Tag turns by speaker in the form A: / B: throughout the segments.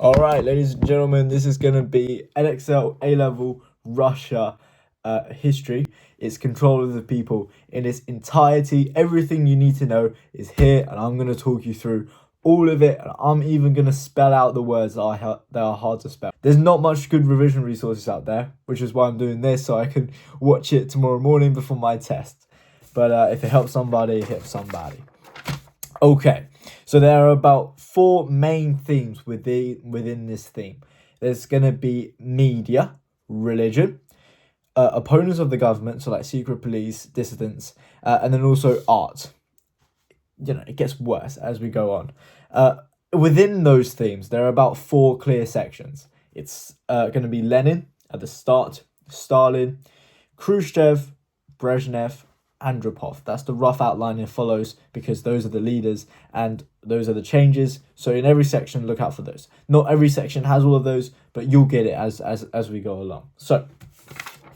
A: All right, ladies and gentlemen, this is going to be EDEXCEL A-level Russia history. It's control of the people in its entirety. Everything you need to know is here, and I'm going to talk you through all of it. And I'm even going to spell out the words that are hard to spell. There's not much good revision resources out there, which is why I'm doing this, so I can watch it tomorrow morning before my test. But if it helps somebody, it helps somebody. Okay, so there are about four main themes within this theme. There's going to be media, religion, opponents of the government, so like secret police, dissidents, and then also art. It gets worse as we go on. Within those themes, there are about four clear sections. It's going to be Lenin at the start, Stalin, Khrushchev, Brezhnev, Andropov. That's the rough outline it follows because those are the leaders and those are the changes. So in every section, look out for those. Not every section has all of those, but you'll get it as we go along. So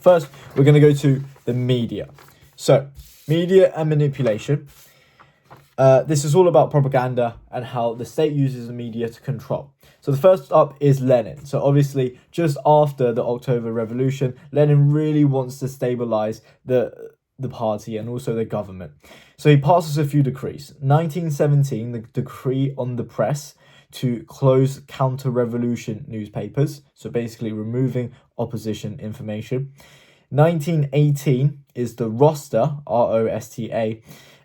A: first, we're going to go to the media. So media and manipulation. This is all about propaganda and how the state uses the media to control. So the first up is Lenin. So obviously, just after the October Revolution, Lenin really wants to stabilize the party and also the government. So he passes a few decrees. 1917, the decree on the press to close counter-revolution newspapers, so basically removing opposition information. 1918 is the Rosta, R-O-S-T-A,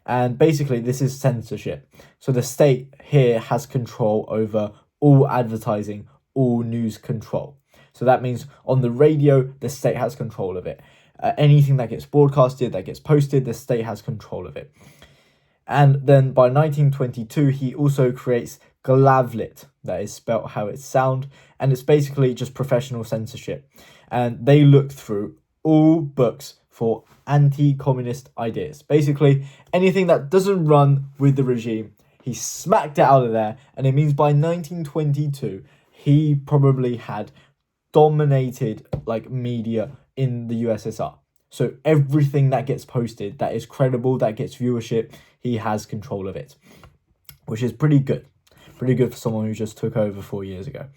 A: and basically this is censorship. So the state here has control over all advertising, all news control. So that means on the radio, the state has control of it. Anything that gets broadcasted, that gets posted, the state has control of it. And then by 1922, he also creates Glavlit, that is spelt how it sounds, and it's basically just professional censorship. And they look through all books for anti-communist ideas. Basically, anything that doesn't run with the regime, he smacked it out of there. And it means by 1922, he probably had dominated media in the USSR. So everything that gets posted, that is credible, that gets viewership, he has control of it, which is pretty good. Pretty good for someone who just took over 4 years ago.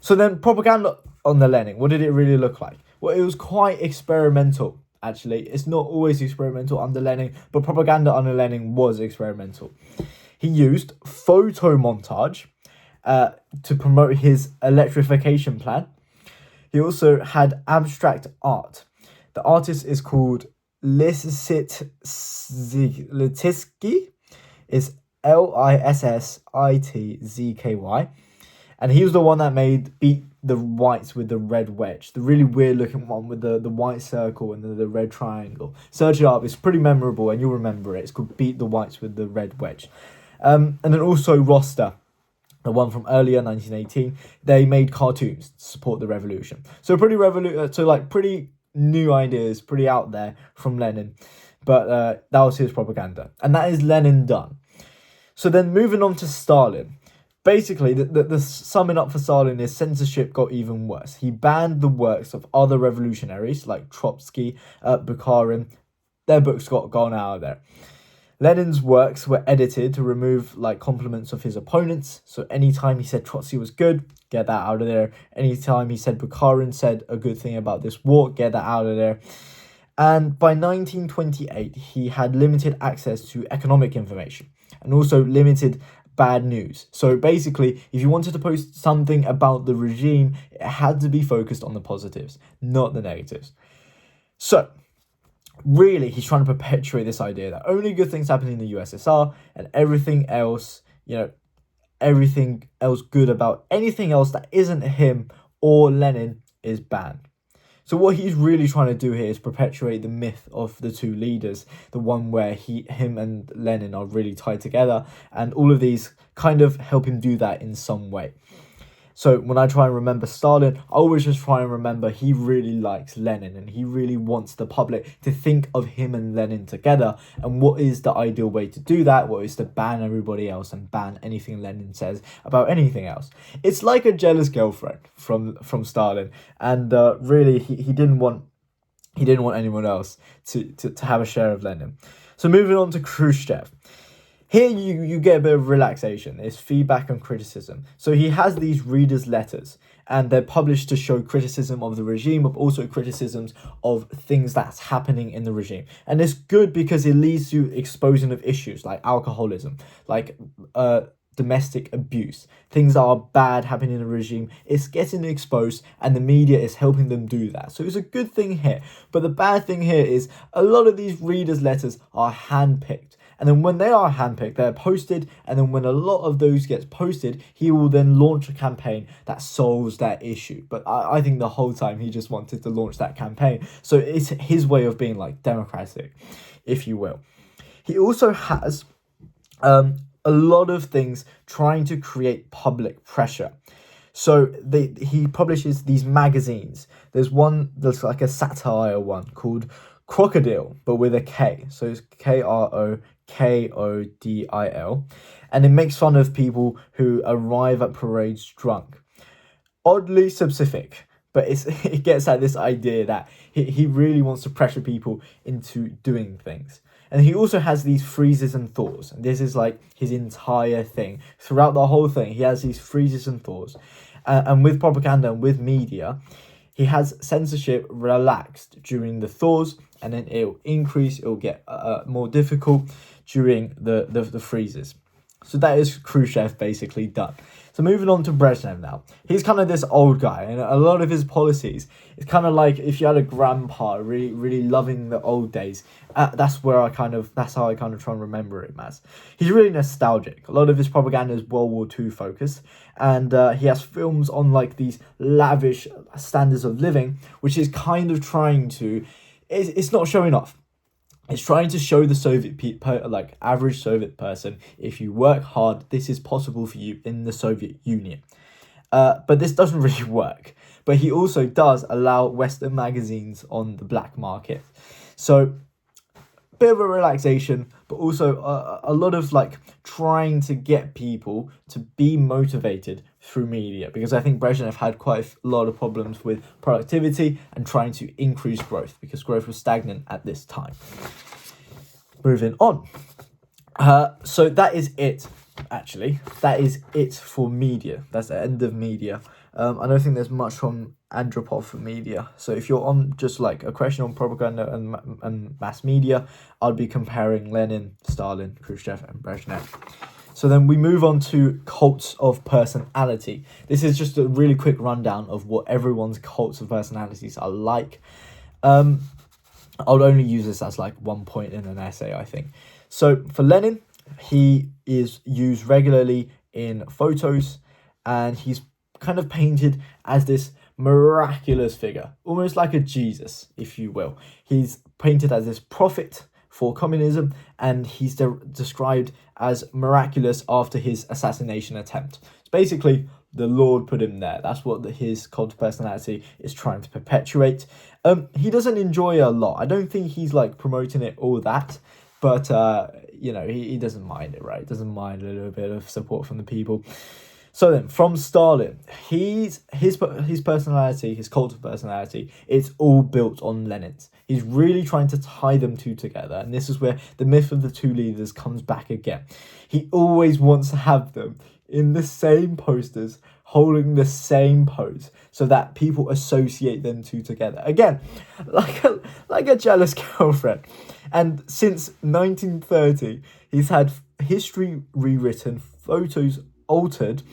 A: So then propaganda on the Lenin, what did it really look like? Well, it was quite experimental, actually. It's not always experimental under Lenin, but propaganda under Lenin was experimental. He used photo montage to promote his electrification plan. He also had abstract art. The artist is called Lissitsky. It's Lissitzky. And he was the one that beat the whites with the red wedge. The really weird looking one with the white circle and the red triangle. Search it up. It's pretty memorable and you'll remember it. It's called Beat the Whites with the Red Wedge. And then also Rosta, the one from earlier, 1918, they made cartoons to support the revolution. So pretty new ideas, pretty out there from Lenin. But that was his propaganda. And that is Lenin done. So then moving on to Stalin. Basically, the summing up for Stalin is censorship got even worse. He banned the works of other revolutionaries like Trotsky, Bukharin. Their books got gone out of there. Lenin's works were edited to remove compliments of his opponents. So anytime he said Trotsky was good, get that out of there. Anytime he said Bukharin said a good thing about this war, get that out of there. And by 1928, he had limited access to economic information and also limited bad news. So basically, if you wanted to post something about the regime, it had to be focused on the positives, not the negatives. So really, he's trying to perpetuate this idea that only good things happen in the USSR and everything else, everything else good about anything else that isn't him or Lenin is banned. So what he's really trying to do here is perpetuate the myth of the two leaders, the one where him and Lenin are really tied together, and all of these kind of help him do that in some way. So when I try and remember Stalin, I always just try and remember he really likes Lenin and he really wants the public to think of him and Lenin together. And what is the ideal way to do that? Well, is to ban everybody else and ban anything Lenin says about anything else. It's like a jealous girlfriend from Stalin, and really he didn't want anyone else to have a share of Lenin. So moving on to Khrushchev. Here you get a bit of relaxation. It's feedback and criticism. So he has these readers' letters, and they're published to show criticism of the regime, but also criticisms of things that's happening in the regime. And it's good because it leads to exposing of issues like alcoholism, like domestic abuse, things that are bad happening in the regime. It's getting exposed, and the media is helping them do that. So it's a good thing here. But the bad thing here is a lot of these readers' letters are handpicked. And then when they are handpicked, they're posted. And then when a lot of those gets posted, he will then launch a campaign that solves that issue. But I think the whole time he just wanted to launch that campaign. So it's his way of being like democratic, if you will. He also has a lot of things trying to create public pressure. So he publishes these magazines. There's one that's like a satire one called Crocodile, but with a K. So it's Krokkodil. And it makes fun of people who arrive at parades drunk. Oddly specific, but it gets at this idea that he really wants to pressure people into doing things. And he also has these freezes and thaws. And this is like his entire thing. Throughout the whole thing, he has these freezes and thaws. And with propaganda and with media, he has censorship relaxed during the thaws, and then it'll increase, it'll get more difficult during the freezes. So that is Khrushchev basically done. So moving on to Brezhnev now. He's kind of this old guy, and a lot of his policies, it's kind of like if you had a grandpa really, really loving the old days. That's how I kind of try and remember him as. He's really nostalgic. A lot of his propaganda is World War II focused, and he has films on like these lavish standards of living, which is kind of trying to, it's not showing off. It's trying to show the average Soviet person, if you work hard, this is possible for you in the Soviet Union. But this doesn't really work. But he also does allow Western magazines on the black market. So, bit of a relaxation, but also a lot of like trying to get people to be motivated through media, because I think Brezhnev had quite a lot of problems with productivity and trying to increase growth, because growth was stagnant at this time. Moving on. So that is it, actually. That is it for media. That's the end of media. I don't think there's much from Andropov for media. So if you're on just like a question on propaganda and mass media, I'd be comparing Lenin, Stalin, Khrushchev, and Brezhnev. So then we move on to cults of personality. This is just a really quick rundown of what everyone's cults of personalities are like. I would only use this as like one point in an essay, I think. So for Lenin, he is used regularly in photos, and he's kind of painted as this miraculous figure, almost like a Jesus, if you will. He's painted as this prophet for communism, and he's described as miraculous after his assassination attempt. So basically, the Lord put him there. That's what his cult of personality is trying to perpetuate. He doesn't enjoy a lot. I don't think he's like promoting it all that, but he doesn't mind it, right? Doesn't mind a little bit of support from the people. So then, from Stalin, his personality, his cult of personality, it's all built on Lenin's. He's really trying to tie them two together, and this is where the myth of the two leaders comes back again. He always wants to have them in the same posters, holding the same pose, so that people associate them two together. Again, like a jealous girlfriend. And since 1930, he's had history rewritten, photos altered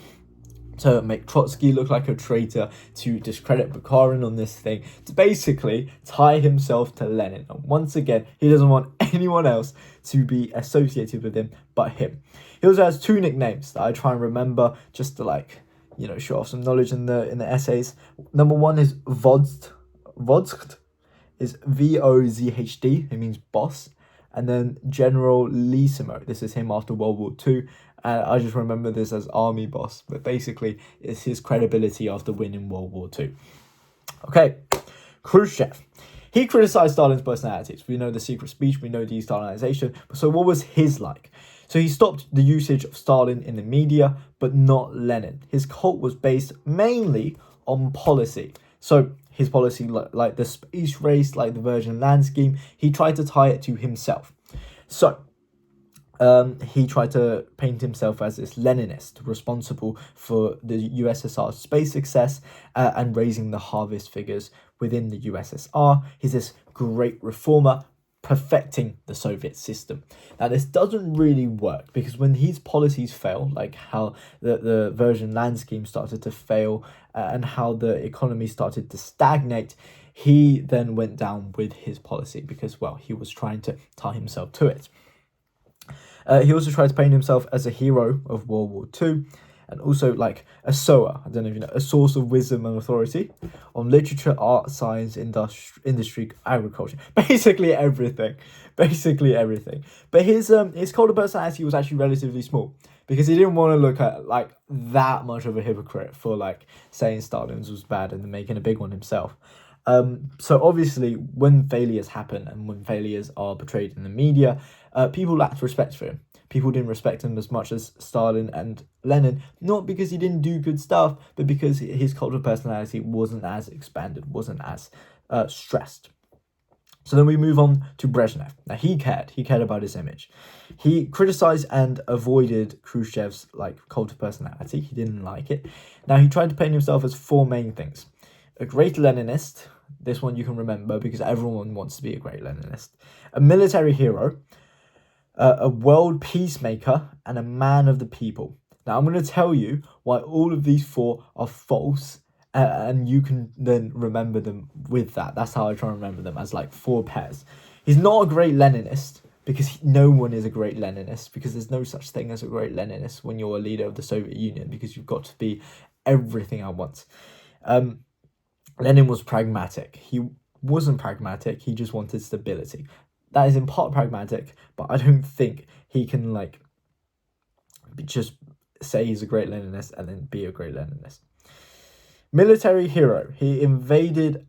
A: to make Trotsky look like a traitor, to discredit Bukharin on this thing, to basically tie himself to Lenin. And once again, he doesn't want anyone else to be associated with him but him. He also has two nicknames that I try and remember just to show off some knowledge in the essays. Number one is Vodzd. Vodzd is Vozhd. It means boss. And then General Lissimo. This is him after World War II. I just remember this as army boss, but basically it's his credibility after winning World War II. Okay, Khrushchev. He criticized Stalin's personalities. We know the secret speech, we know de-Stalinization. So what was his like? So he stopped the usage of Stalin in the media, but not Lenin. His cult was based mainly on policy. So his policy, like the space race, like the Virgin Land scheme, he tried to tie it to himself. So He tried to paint himself as this Leninist responsible for the USSR's space success and raising the harvest figures within the USSR. He's this great reformer, perfecting the Soviet system. Now, this doesn't really work because when his policies fail, like how the version land scheme started to fail and how the economy started to stagnate, he then went down with his policy because, well, he was trying to tie himself to it. He also tried to paint himself as a hero of World War II, and also like a SOA, I don't know if you know, a source of wisdom and authority on literature, art, science, industry, agriculture, basically everything. But his cult of personality was actually relatively small because he didn't want to look at like that much of a hypocrite for like saying Stalin's was bad and then making a big one himself. So obviously when failures happen and when failures are portrayed in the media, people lacked respect for him. People didn't respect him as much as Stalin and Lenin, not because he didn't do good stuff, but because his cult of personality wasn't as expanded, wasn't as stressed. So then we move on to Brezhnev. Now he cared about his image. He criticized and avoided Khrushchev's like cult of personality. He didn't like it. Now he tried to paint himself as four main things: a great Leninist. This one you can remember because everyone wants to be a great Leninist. A military hero, a world peacemaker, and a man of the people. Now I'm going to tell you why all of these four are false, and you can then remember them with that. That's how I try and remember them, as like four pairs. He's not a great Leninist because no one is a great Leninist, because there's no such thing as a great Leninist when you're a leader of the Soviet Union, because you've got to be everything at once. Lenin was pragmatic. He wasn't pragmatic, he just wanted stability. That is in part pragmatic, but I don't think he can like just say he's a great Leninist and then be a great Leninist. Military hero. He invaded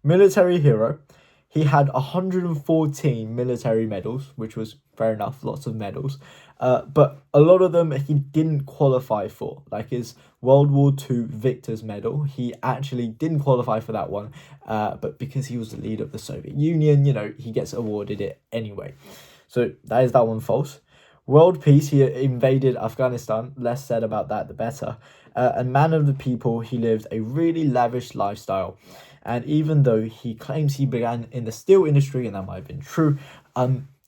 A: military hero. He had 114 military medals, which was fair enough, lots of medals. But a lot of them he didn't qualify for, like his World War II Victor's Medal. He actually didn't qualify for that one, but because he was the leader of the Soviet Union, he gets awarded it anyway. So that is that one false. World peace, he invaded Afghanistan. Less said about that, the better. And man of the people, he lived a really lavish lifestyle. And even though he claims he began in the steel industry, and that might have been true,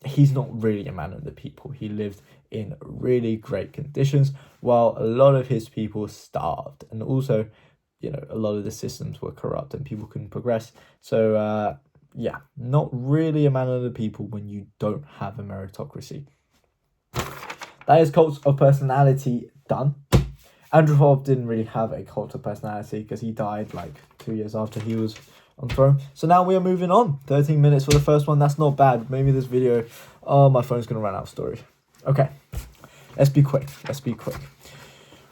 A: he's not really a man of the people. He lived in really great conditions, while a lot of his people starved. And also, a lot of the systems were corrupt and people couldn't progress. So, yeah, not really a man of the people when you don't have a meritocracy. That is cults of personality done. Andropov didn't really have a cult of personality because he died like 2 years after he was on throne. So now we are moving on. 13 minutes for the first one. That's not bad. Maybe this video... Oh, my phone's going to run out of storage. Okay. Let's be quick.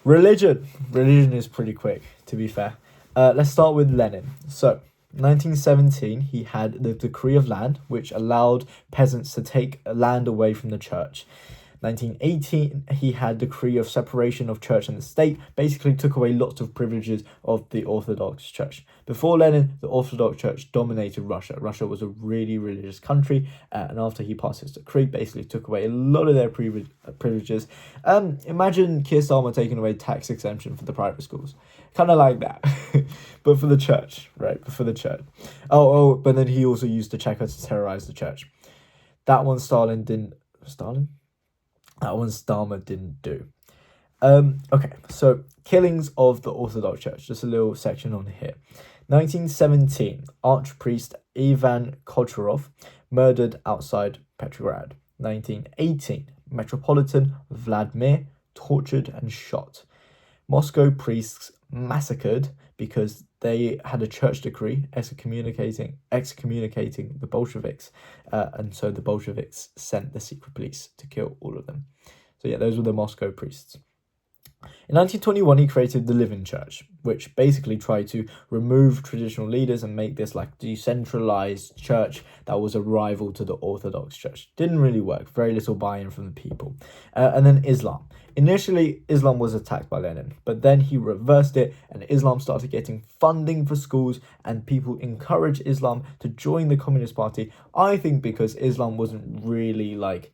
A: Religion. Religion is pretty quick, to be fair. Let's start with Lenin. So, 1917, he had the Decree of Land, which allowed peasants to take land away from the church. 1918, he had decree of separation of church and the state, basically took away lots of privileges of the Orthodox Church. Before Lenin, the Orthodox Church dominated Russia. Russia was a really religious country, and after he passed his decree, basically took away a lot of their privileges. Imagine Keir Starmer taking away tax exemption for the private schools. Kind of like that, but for the church, right? But for the church. But then he also used the Cheka to terrorize the church. That one Starmer didn't do. Okay, so killings of the Orthodox Church. Just a little section on here. 1917, Archpriest Ivan Kocherov murdered outside Petrograd. 1918, Metropolitan Vladimir tortured and shot. Moscow priests massacred because they had a church decree excommunicating the Bolsheviks, and so the Bolsheviks sent the secret police to kill all of them. So yeah, those were the Moscow priests. In 1921, he created the Living Church, which basically tried to remove traditional leaders and make this like decentralized church that was a rival to the Orthodox Church. Didn't really work. Very little buy-in from the people. And then Islam. Initially, Islam was attacked by Lenin, but then he reversed it and Islam started getting funding for schools and people encouraged Islam to join the Communist Party. I think because Islam wasn't really like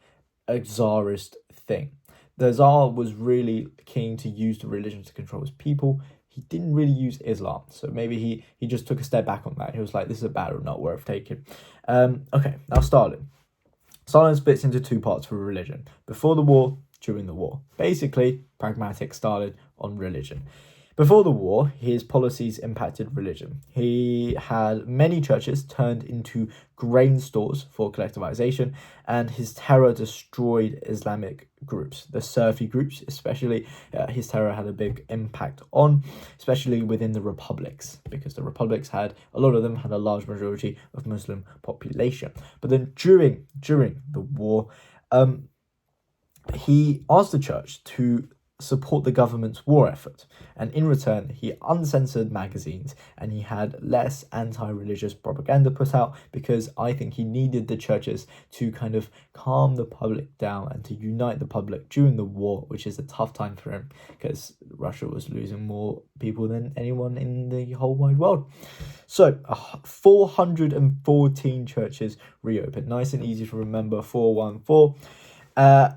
A: a czarist thing. The Tsar was really keen to use the religion to control his people. He didn't really use Islam, so maybe he just took a step back on that. He was like, this is a battle not worth taking. Okay, now Stalin. Stalin splits into two parts for religion: before the war, during the war. Basically, pragmatic Stalin on religion. Before the war, his policies impacted religion. He had many churches turned into grain stores for collectivization, and his terror destroyed Islamic groups, the Sufi groups especially. His terror had a big impact on, especially within the republics, because the republics had, a lot of them had a large majority of Muslim population. But then during the war, he asked the church to support the government's war effort, and in return he uncensored magazines and he had less anti-religious propaganda put out, because I think he needed the churches to kind of calm the public down and to unite the public during the war, which is a tough time for him because Russia was losing more people than anyone in the whole wide world. So 414 churches reopened. Nice and easy to remember, 414. I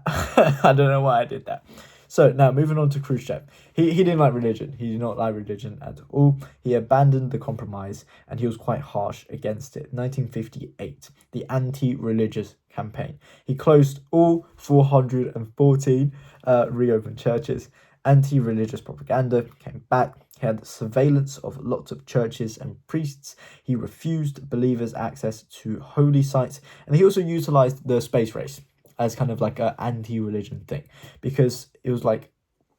A: don't know why I did that. So now moving on to Khrushchev. He didn't like religion. He did not like religion at all. He abandoned the compromise and he was quite harsh against it. 1958, the anti-religious campaign. He closed all 414 reopened churches. Anti-religious propaganda came back. He had surveillance of lots of churches and priests. He refused believers access to holy sites. And he also utilized the space race as kind of like an anti-religion thing, because it was like,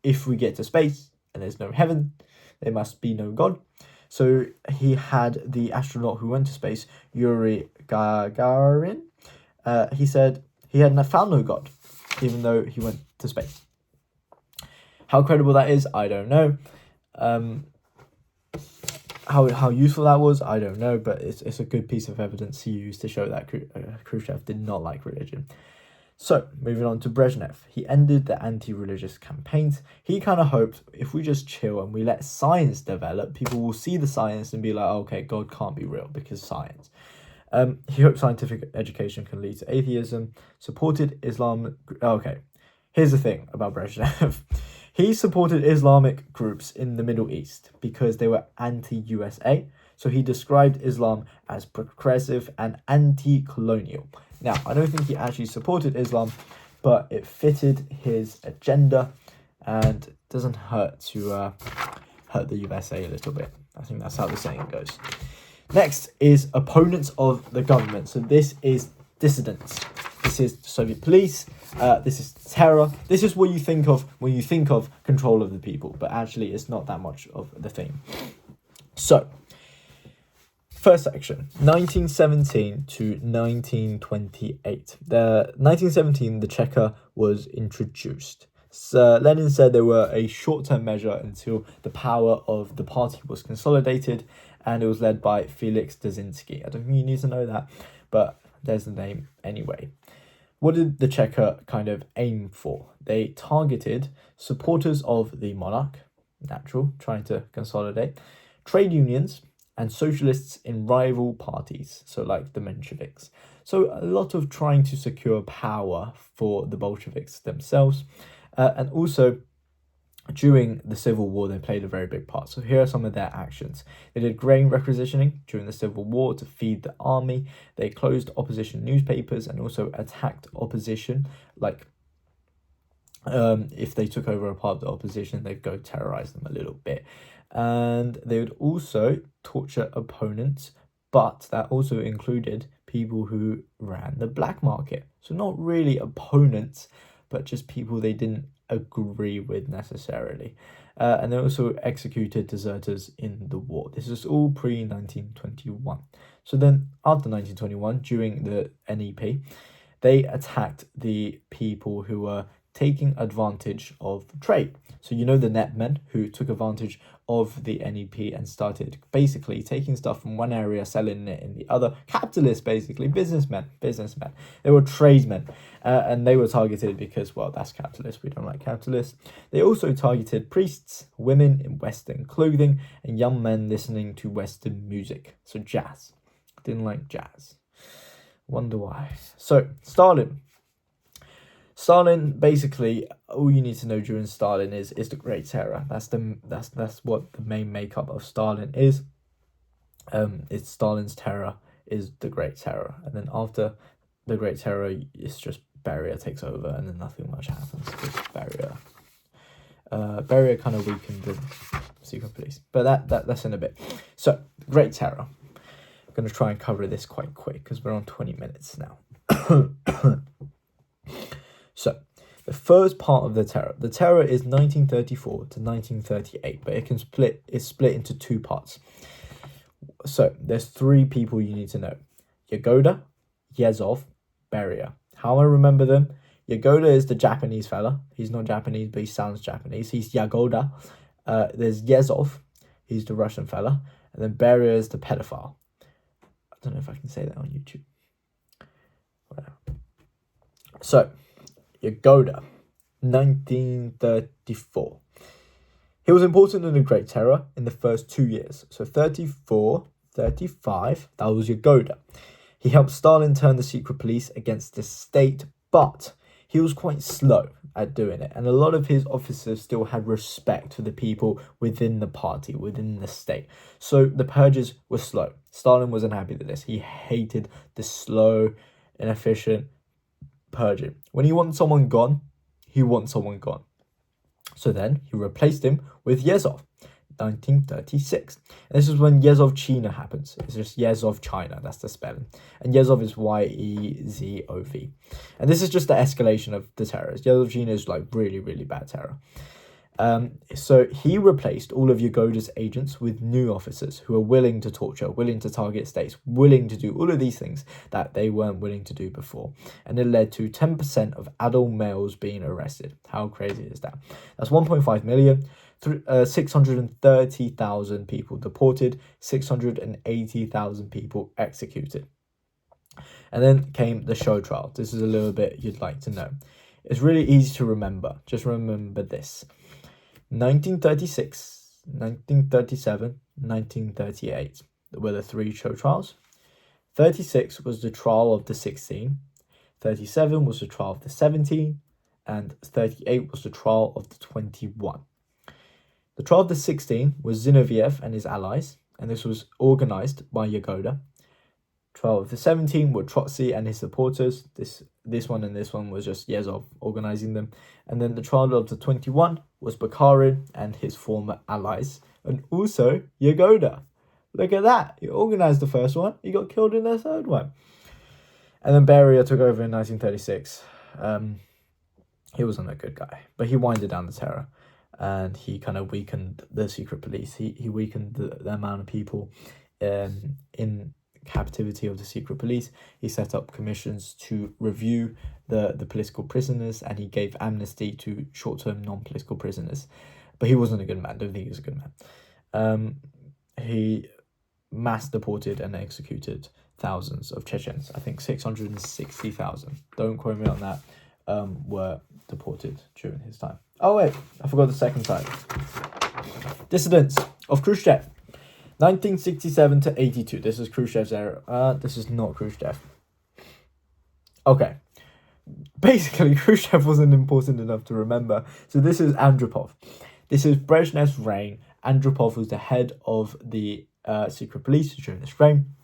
A: if we get to space and there's no heaven, there must be no God. So he had the astronaut who went to space, Yuri Gagarin. He said he had found no God, even though he went to space. How credible that is, I don't know. How useful that was, I don't know, but it's a good piece of evidence he used to show that Khrushchev did not like religion. So, moving on to Brezhnev. He ended the anti-religious campaigns. He kind of hoped if we just chill and we let science develop, people will see the science and be like, okay, God can't be real because science. He hoped scientific education can lead to atheism. Supported Islam. Okay, here's the thing about Brezhnev. He supported Islamic groups in the Middle East because they were anti-USA. So he described Islam as progressive and anti-colonial. Now, I don't think he actually supported Islam, but it fitted his agenda and it doesn't hurt to hurt the USA a little bit. I think that's how the saying goes. Next is opponents of the government. So this is dissidents. This is Soviet police. This is terror. This is what you think of when you think of control of the people, but actually it's not that much of the thing. So, first section, 1917 to 1928. The 1917, the Cheka was introduced. So Lenin said they were a short-term measure until the power of the party was consolidated, and it was led by Felix Dzerzhinsky. I don't think you need to know that, but there's the name anyway. What did the Cheka kind of aim for? They targeted supporters of the monarch, natural, trying to consolidate, trade unions, and socialists in rival parties, so like the Mensheviks. So a lot of trying to secure power for the Bolsheviks themselves. And also, during the Civil War, they played a very big part. So here are some of their actions. They did grain requisitioning during the Civil War to feed the army. They closed opposition newspapers and also attacked opposition. Like, if they took over a part of the opposition, they'd go terrorize them a little bit. And they would also torture opponents, but that also included people who ran the black market. So not really opponents, but just people they didn't agree with necessarily. And they also executed deserters in the war. This is all pre-1921. So then after 1921, during the NEP, they attacked the people who were taking advantage of trade. So you know the netmen who took advantage of the NEP and started basically taking stuff from one area, selling it in the other. Capitalists, basically, businessmen. They were tradesmen, and they were targeted because, well, that's capitalists. We don't like capitalists. They also targeted priests, women in Western clothing, and young men listening to Western music. So jazz. Didn't like jazz. Wonder why. So Stalin. Stalin, basically, all you need to know during Stalin is the Great Terror. That's what the main makeup of Stalin is. It's Stalin's terror is the Great Terror, and then after the Great Terror, it's just Beria takes over, and then nothing much happens because Beria kind of weakened the secret police. But that's in a bit. So Great Terror. I'm gonna try and cover this quite quick because we're on 20 minutes now. So, the first part of the terror. The terror is 1934 to 1938, but it's split into two parts. So, there's three people you need to know. Yagoda, Yezhov, Beria. How I remember them? Yagoda is the Japanese fella. He's not Japanese, but he sounds Japanese. He's Yagoda. There's Yezhov. He's the Russian fella. And then Beria is the pedophile. I don't know if I can say that on YouTube. Whatever. So, Yagoda, 1934. He was important in the Great Terror in the first 2 years. So 34, 35, that was Yagoda. He helped Stalin turn the secret police against the state, but he was quite slow at doing it. And a lot of his officers still had respect for the people within the party, within the state. So the purges were slow. Stalin wasn't happy with this. He hated the slow, inefficient purging. When he wants someone gone, he wants someone gone. So then he replaced him with Yezhov, 1936. And this is when Yezhov China happens. It's just Yezhov China, that's the spelling. And Yezhov is Yezov. And this is just the escalation of the terrorists. Yezhov China is like really, really bad terror. So he replaced all of Yagoda's agents with new officers who are willing to torture, willing to target states, willing to do all of these things that they weren't willing to do before. And it led to 10% of adult males being arrested. How crazy is that? That's 1.5 million, 630,000 people deported, 680,000 people executed. And then came the show trial. This is a little bit you'd like to know. It's really easy to remember. Just remember this. 1936, 1937, 1938 were the three show trials. 36 was the trial of the 16, 37 was the trial of the 17, and 38 was the trial of the 21. The trial of the 16 was Zinoviev and his allies, and this was organized by Yagoda. Trial of the 17 were Trotsky and his supporters. This one and this one was just Yezhov organizing them. And then the trial of the 21 was Bukharin and his former allies. And also Yagoda. Look at that. He organized the first one. He got killed in the third one. And then Beria took over in 1936. He wasn't a good guy, but he winded down the terror. And he kind of weakened the secret police. He weakened the amount of people in captivity of the secret police. He set up commissions to review the political prisoners, and he gave amnesty to short-term non-political prisoners. But he wasn't a good man. Don't think he was a good man. He mass deported and executed thousands of Chechens. I think 660,000. Don't quote me on that. Were deported during his time. Oh wait, I forgot the second side. Dissidents of Khrushchev. 1967 to 82. This is Khrushchev's era. This is not Khrushchev. Okay. Basically, Khrushchev wasn't important enough to remember. So this is Andropov. This is Brezhnev's reign. Andropov was the head of the secret police during this reign.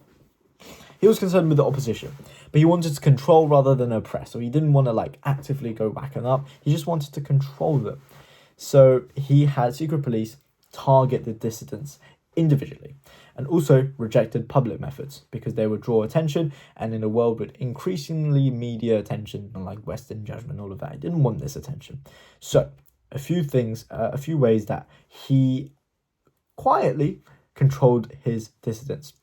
A: He was concerned with the opposition, but he wanted to control rather than oppress. So he didn't want to actively go back and up. He just wanted to control them. So he had secret police target the dissidents individually, and also rejected public methods because they would draw attention, and in a world with increasingly media attention and Western judgment, all of that, he didn't want this attention. So a few ways that he quietly controlled his dissidents.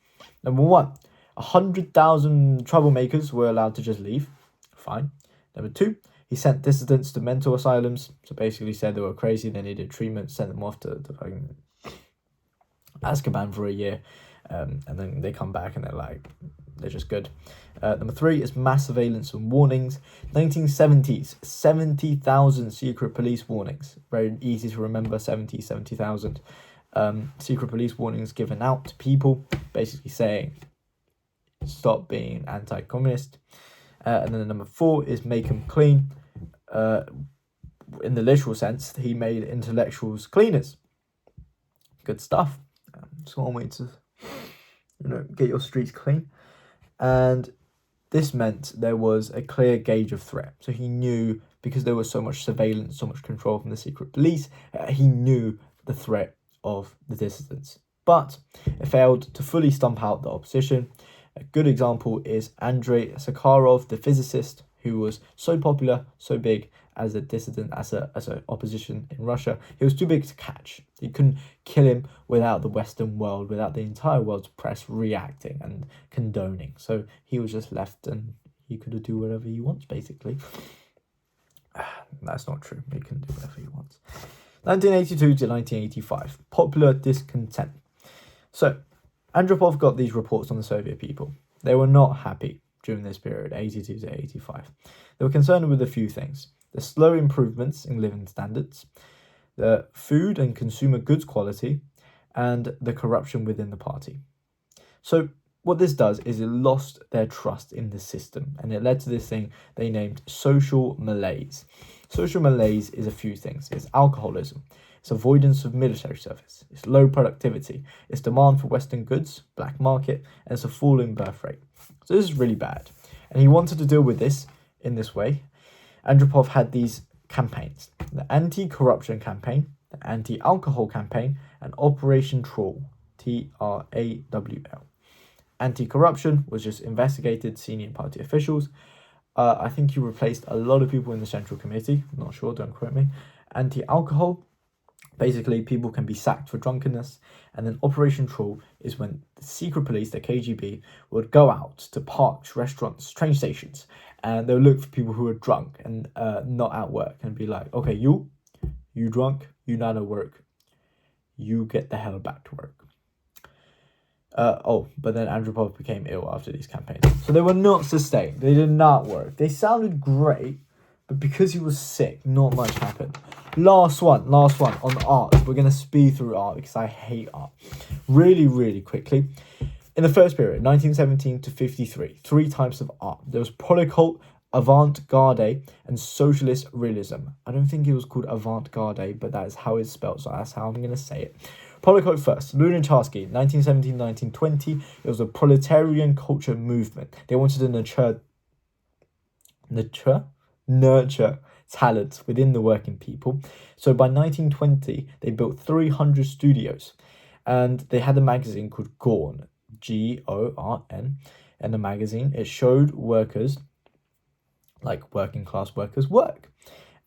A: Number one, 100,000 troublemakers were allowed to just leave. Fine. Number two, he sent dissidents to mental asylums. So basically said they were crazy, they needed treatment, sent them off to Azkaban for a year, and then they come back and they're just good. Number three is mass surveillance and warnings. 1970s, 70,000 secret police warnings. Very easy to remember, 70,000 secret police warnings given out to people, basically saying stop being anti-communist. And then number four is make them clean. in the literal sense, he made intellectuals cleaners. Good stuff. It's one way to, get your streets clean. And this meant there was a clear gauge of threat. So he knew, because there was so much surveillance, so much control from the secret police, he knew the threat of the dissidents. But it failed to fully stomp out the opposition. A good example is Andrei Sakharov, the physicist, who was so popular, so big as a dissident, as a opposition in Russia. He was too big to catch. You couldn't kill him without the Western world, without the entire world's press reacting and condoning. So he was just left, and he could do whatever he wants, basically. That's not true. He can do whatever he wants. 1982 to 1985, popular discontent. So Andropov got these reports on the Soviet people. They were not happy during this period, 82 to 85. They were concerned with a few things: the slow improvements in living standards, the food and consumer goods quality, and the corruption within the party. So what this does is it lost their trust in the system, and it led to this thing they named social malaise. Social malaise is a few things. It's alcoholism, it's avoidance of military service, it's low productivity, it's demand for Western goods, black market, and it's a falling birth rate. So this is really bad. And he wanted to deal with this in this way. Andropov had these campaigns: the anti-corruption campaign, the anti-alcohol campaign, and Operation Trawl, Trawl. Anti-corruption was just investigated senior party officials. I think he replaced a lot of people in the Central Committee. I'm not sure, don't quote me. Anti-alcohol, basically people can be sacked for drunkenness. And then Operation Trawl is when the secret police, the KGB, would go out to parks, restaurants, train stations, and they'll look for people who are drunk and not at work, and be like, okay, you drunk, you not at work, you get the hell back to work. But then Andropov became ill after these campaigns. So they were not sustained. They did not work. They sounded great, but because he was sick, not much happened. Last one on art. We're going to speed through art because I hate art. Really, really quickly. In the first period, 1917 to 53, three types of art. There was polycult, avant-garde, and socialist realism. I don't think it was called avant-garde, but that is how it's spelled, so that's how I'm going to say it. Polycult first, Lunacharsky, 1917-1920. It was a proletarian culture movement. They wanted to nurture talent within the working people. So by 1920, they built 300 studios, and they had a magazine called Gorn, Gorn, and the magazine, it showed workers, like working class workers, work.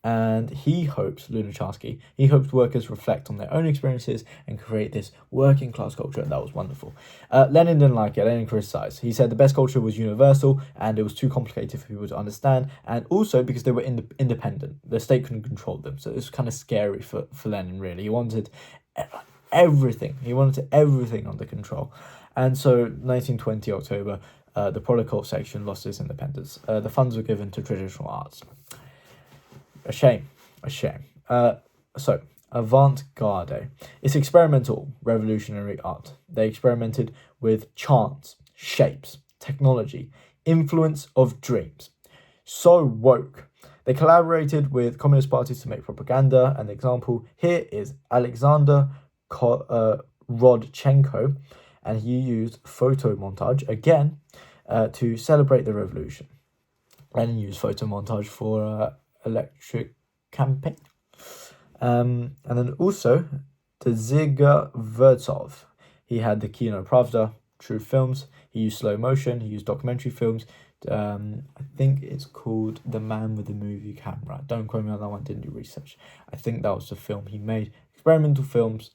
A: And Lunacharsky hoped workers reflect on their own experiences and create this working class culture. That was wonderful. Lenin didn't like it. Lenin criticized. He said the best culture was universal and it was too complicated for people to understand. And also because they were independent. The state couldn't control them. So it was kind of scary for Lenin, really. He wanted everything. He wanted everything under control. And so 1920 October, the Polycult section lost its independence. The funds were given to traditional arts. A shame. So, avant-garde. It's experimental, revolutionary art. They experimented with chants, shapes, technology, influence of dreams. So woke. They collaborated with communist parties to make propaganda. An example here is Alexander Rodchenko, and he used photo montage, again, to celebrate the revolution. Lenin used photo montage for electric campaign. And then also Tzigor Vertov. He had the Kino Pravda, True Films. He used slow motion. He used documentary films. I think it's called The Man with the Movie Camera. Don't quote me on that one. Didn't do research. I think that was the film he made. Experimental films.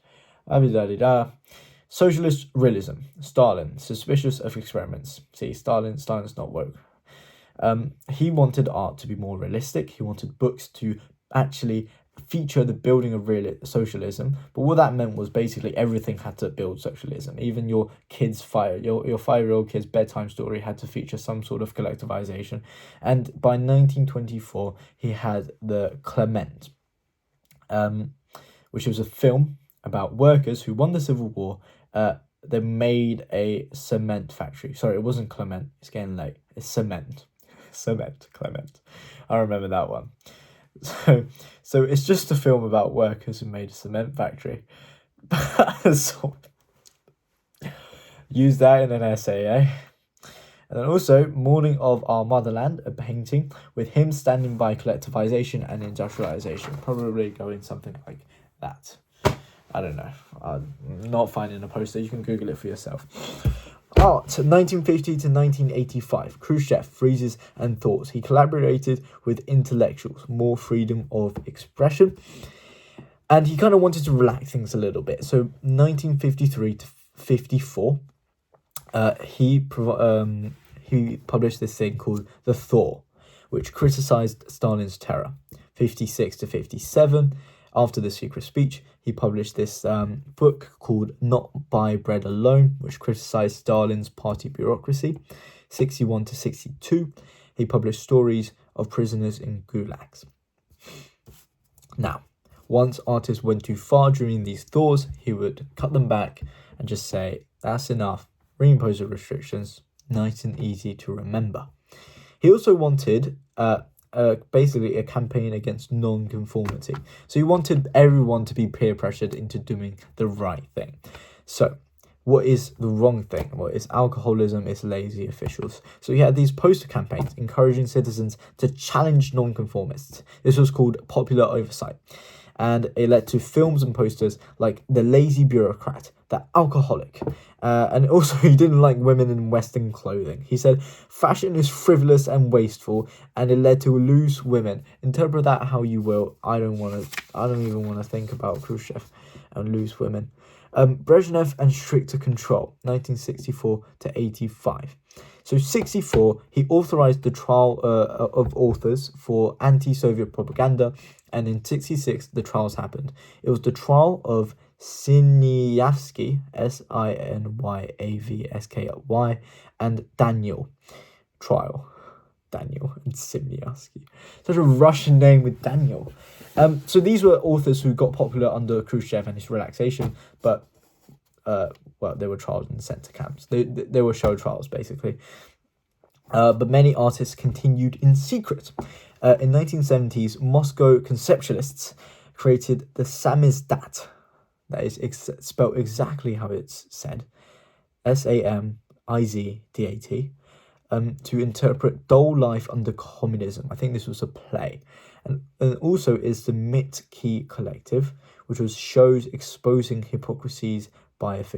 A: Socialist realism. Stalin, suspicious of experiments. See, Stalin's not woke. He wanted art to be more realistic. He wanted books to actually feature the building of real socialism. But what that meant was basically everything had to build socialism. Even your kid's your 5-year-old kid's bedtime story had to feature some sort of collectivization. And by 1924, he had the Clement, which was a film about workers who won the Civil War. They made a cement factory. Sorry, it wasn't Clement. It's getting late. It's cement. Clement. I remember that one. So it's just a film about workers who made a cement factory. So, use that in an essay, eh? And then also, Morning of Our Motherland, a painting with him standing by collectivization and industrialization. Probably going something like that. I don't know. I'm not finding a poster. You can Google it for yourself. Art, 1950 to 1985. Khrushchev, Freezes and Thoughts. He collaborated with intellectuals, more freedom of expression. And he kind of wanted to relax things a little bit. So 1953 to 54, he published this thing called The Thaw, which criticized Stalin's terror. 56 to 57, after the secret speech, he published this book called Not by Bread Alone, which criticized Stalin's party bureaucracy. 61 to 62, he published stories of prisoners in gulags. Now, once artists went too far during these thaws, he would cut them back and just say, that's enough, reimpose the restrictions, nice and easy to remember. He also wanted basically a campaign against non-conformity. So he wanted everyone to be peer pressured into doing the right thing. So what is the wrong thing? Well, it's alcoholism, it's lazy officials. So he had these poster campaigns encouraging citizens to challenge non-conformists. This was called popular oversight. And it led to films and posters like The Lazy Bureaucrat, The Alcoholic. And also he didn't like women in Western clothing. He said fashion is frivolous and wasteful, and it led to loose women. Interpret that how you will. I don't even want to think about Khrushchev and loose women. Brezhnev and stricter control, 1964 to 85. So 64, he authorized the trial of authors for anti-Soviet propaganda, and in 66, the trials happened. It was the trial of Sinyavsky, Sinyavsky, and Daniel trial. Daniel and Sinyavsky. Such a Russian name with Daniel. So these were authors who got popular under Khrushchev and his relaxation, but they were trials and sent to camps. They were show trials, basically. But many artists continued in secret. In 1970s, Moscow conceptualists created the samizdat. That is spelled exactly how it's said. Samizdat. To interpret dull life under communism. I think this was a play. And also is the Mit Key Collective, which was shows exposing hypocrisies by